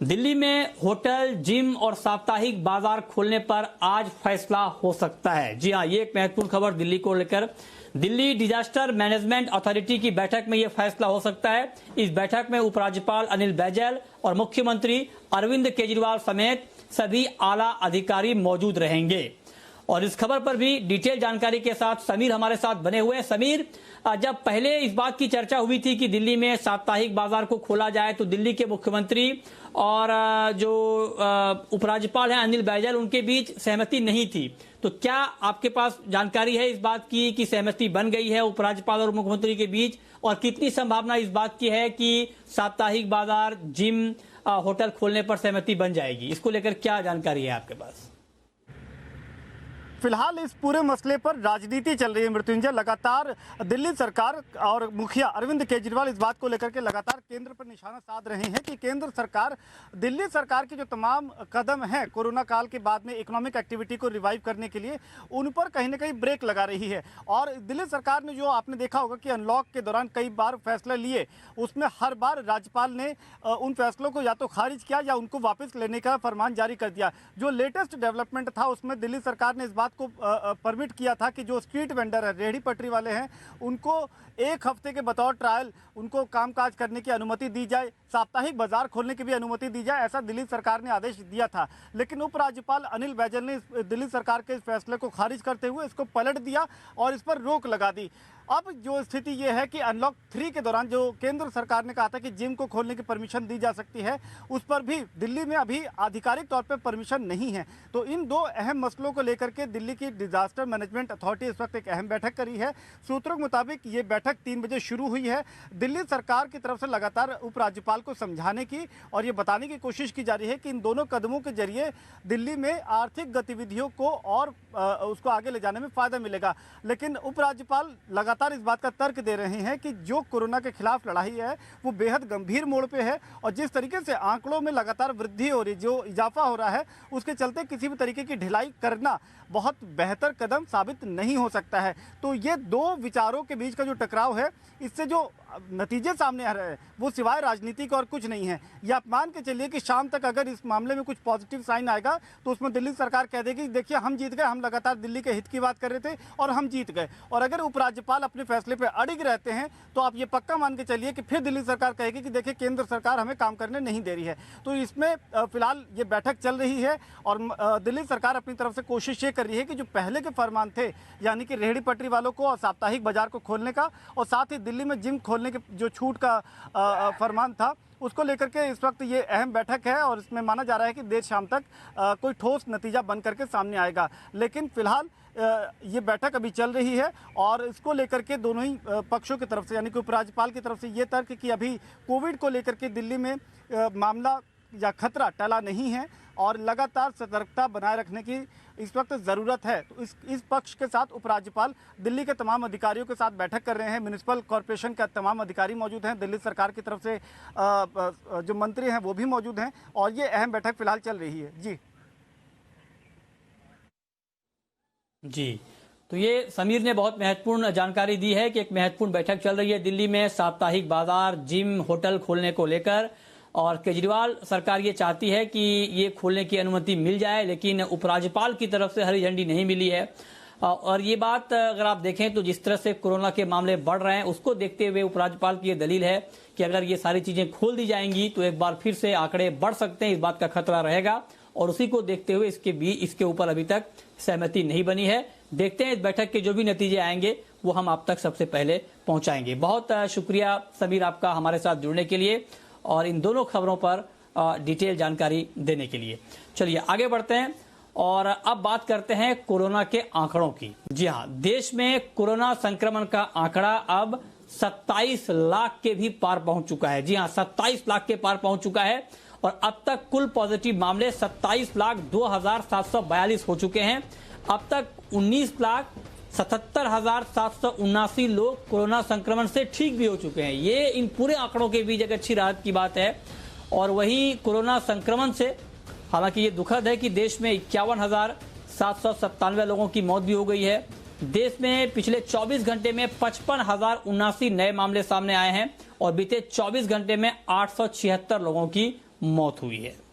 दिल्ली में hotel, gym और साप्ताहिक बाजार खोलने पर आज फैसला हो सकता है। जी हां, ये एक महत्वपूर्ण खबर दिल्ली को लेकर। दिल्ली डिजास्टर मैनेजमेंट अथॉरिटी की बैठक में यह फैसला हो सकता है। इस बैठक में उपराज्यपाल अनिल बैजल और मुख्यमंत्री अरविंद केजरीवाल समेत सभी आला अधिकारी मौजूद रहेंगे। और इस खबर पर भी डिटेल जानकारी के साथ समीर हमारे साथ बने हुए हैं। समीर, जब पहले इस बात की चर्चा हुई थी कि दिल्ली में साप्ताहिक बाजार को खोला जाए तो दिल्ली के मुख्यमंत्री और जो उपराज्यपाल हैं अनिल बैजल, उनके बीच सहमति नहीं थी। तो क्या आपके पास जानकारी है इस बात की कि सहमति बन गई है उपराज्यपाल और मुख्यमंत्री के बीच, और कितनी संभावना इस बात की है कि साप्ताहिक बाजार, जिम, होटल खोलने पर सहमति बन जाएगी? इसको लेकर क्या जानकारी है आपके पास? फिलहाल इस पूरे मसले पर राजनीति चल रही है मृत्युंजय। लगातार दिल्ली सरकार और मुखिया अरविंद केजरीवाल इस बात को लेकर के लगातार केंद्र पर निशाना साध रहे हैं कि केंद्र सरकार, दिल्ली सरकार के जो तमाम कदम हैं कोरोना काल के बाद में इकोनॉमिक एक्टिविटी को रिवाइव करने के लिए, उन पर कहीं ना कहीं ब्रेक लगा रही है। और दिल्ली सरकार ने, जो आपने देखा होगा कि अनलॉक के दौरान कई बार फैसले लिए, उसमें हर बार राज्यपाल ने उन फैसलों को या तो खारिज किया या उनको वापस लेने का फरमान जारी कर दिया। जो लेटेस्ट डेवलपमेंट था उसमें दिल्ली सरकार ने इस बात को परमिट किया था कि जो स्ट्रीट वेंडर है, रेहड़ी पटरी वाले हैं, उनको एक हफ्ते के बतौर ट्रायल उनको कामकाज करने की अनुमति दी जाए, साप्ताहिक बाजार खोलने की भी अनुमति दी जाए, ऐसा दिल्ली सरकार ने आदेश दिया था। लेकिन उपराज्यपाल अनिल बैजल ने दिल्ली सरकार के इस फैसले को खारिज करते हुए इसको पलट दिया और इस पर रोक लगा दी। अब जो स्थिति ये है कि अनलॉक 3 के दौरान जो केंद्र सरकार ने कहा था कि जिम को खोलने की परमिशन दी जा सकती है, उस पर भी दिल्ली में अभी आधिकारिक तौर पर परमिशन नहीं है। तो इन दो अहम मसलों को लेकर के दिल्ली की डिजास्टर मैनेजमेंट अथॉरिटी इस वक्त एक अहम बैठक करी है। सूत्रों के मुताबिक ये बैठक 3 बजे शुरू हुई है। दिल्ली सरकार की तरफ से लगातार उपराज्यपाल को समझाने की और ये बताने की कोशिश की जा रही है कि इन दोनों कदमों के जरिए दिल्ली में आर्थिक गतिविधियों को और उसको आगे ले जाने में फायदा मिलेगा। लेकिन उपराज्यपाल लगातार इस बात का तर्क दे रहे हैं कि जो कोरोना के खिलाफ लड़ाई है वो बेहद गंभीर मोड़ पे है, और जिस तरीके से आंकड़ों में लगातार वृद्धि हो रही, जो इजाफा हो रहा है, उसके चलते किसी भी तरीके की ढिलाई करना बहुत बेहतर कदम साबित नहीं हो सकता है। तो ये दो विचारों के बीच का जो टकराव है, इससे जो नतीजे सामने आ रहे हैं वो सिवाय राजनीति का और कुछ नहीं है। ये आप मान के चलिए कि शाम तक अगर इस मामले में कुछ पॉजिटिव साइन आएगा तो उसमें दिल्ली सरकार कह देगी देखिए हम जीत गए, हम लगातार दिल्ली के हित की बात कर रहे थे और हम जीत गए। और अगर उपराज्यपाल अपने फैसले पर अड़िग रहते हैं तो आप ये पक्का मान के चलिए कि फिर दिल्ली सरकार कहेगी कि देखिए केंद्र सरकार हमें काम करने नहीं दे रही है। तो इसमें फिलहाल ये बैठक चल रही है और दिल्ली सरकार अपनी तरफ से कोशिश ये कर रही है कि जो पहले के फरमान थे, यानी कि रेहड़ी पटरी वालों को और साप्ताहिक बाजार को खोलने का, और साथ ही दिल्ली में जिम खोलने के जो छूट का फरमान था, उसको लेकर के इस वक्त ये अहम बैठक है और इसमें माना जा रहा है कि देर शाम तक कोई ठोस नतीजा बन करके सामने आएगा। लेकिन फिलहाल ये बैठक अभी चल रही है और इसको लेकर के दोनों ही पक्षों की तरफ से, यानी कि उपराज्यपाल की तरफ से ये तर्क कि अभी कोविड को लेकर के दिल्ली में मामला या खतरा टला नहीं है और लगातार सतर्कता बनाए रखने की इस वक्त ज़रूरत है। तो इस पक्ष के साथ उपराज्यपाल दिल्ली के तमाम अधिकारियों के साथ बैठक कर रहे हैं। म्युनिसिपल कॉरपोरेशन के तमाम अधिकारी मौजूद हैं, दिल्ली सरकार की तरफ से जो मंत्री हैं वो भी मौजूद हैं और ये अहम बैठक फिलहाल चल रही है। जी, तो ये समीर ने बहुत महत्वपूर्ण जानकारी दी है कि एक महत्वपूर्ण बैठक चल रही है दिल्ली में साप्ताहिक बाजार, जिम, होटल खोलने को लेकर, और केजरीवाल सरकार ये चाहती है कि ये खोलने की अनुमति मिल जाए, लेकिन उपराज्यपाल की तरफ से हरी झंडी नहीं मिली है। और ये बात अगर आप देखें तो जिस तरह से कोरोना के मामले बढ़ रहे हैं, उसको देखते हुए उपराज्यपाल की ये दलील है कि अगर ये सारी चीजें खोल दी जाएंगी तो एक बार फिर से आंकड़े बढ़ सकते हैं, इस बात का खतरा रहेगा। और उसी को देखते हुए इसके ऊपर अभी तक सहमति नहीं बनी है। देखते हैं इस बैठक के जो भी नतीजे आएंगे वो हम आप तक सबसे पहले पहुंचाएंगे। बहुत शुक्रिया समीर आपका हमारे साथ जुड़ने के लिए और इन दोनों खबरों पर डिटेल जानकारी देने के लिए। चलिए आगे बढ़ते हैं और अब बात करते हैं कोरोना के आंकड़ों की। जी हां, देश में कोरोना संक्रमण का आंकड़ा अब 27 लाख के भी पार पहुंच चुका है। जी हां, 27 लाख के पार पहुंच चुका है और अब तक कुल पॉजिटिव मामले 27,02,742 हो चुके हैं। अब तक 19,77,779 लोग कोरोना संक्रमण से ठीक भी हो चुके हैं। ये इन पूरे आंकड़ों के बीच एक अच्छी राहत की बात है। और वहीं कोरोना संक्रमण से हालांकि ये दुखद है कि देश में 51,797 लोगों की मौत भी हो गई है। देश में पिछले 24 घंटे में 55,079 नए मामले सामने आए हैं और बीते 24 घंटे में 876 लोगों की मौत हुई है।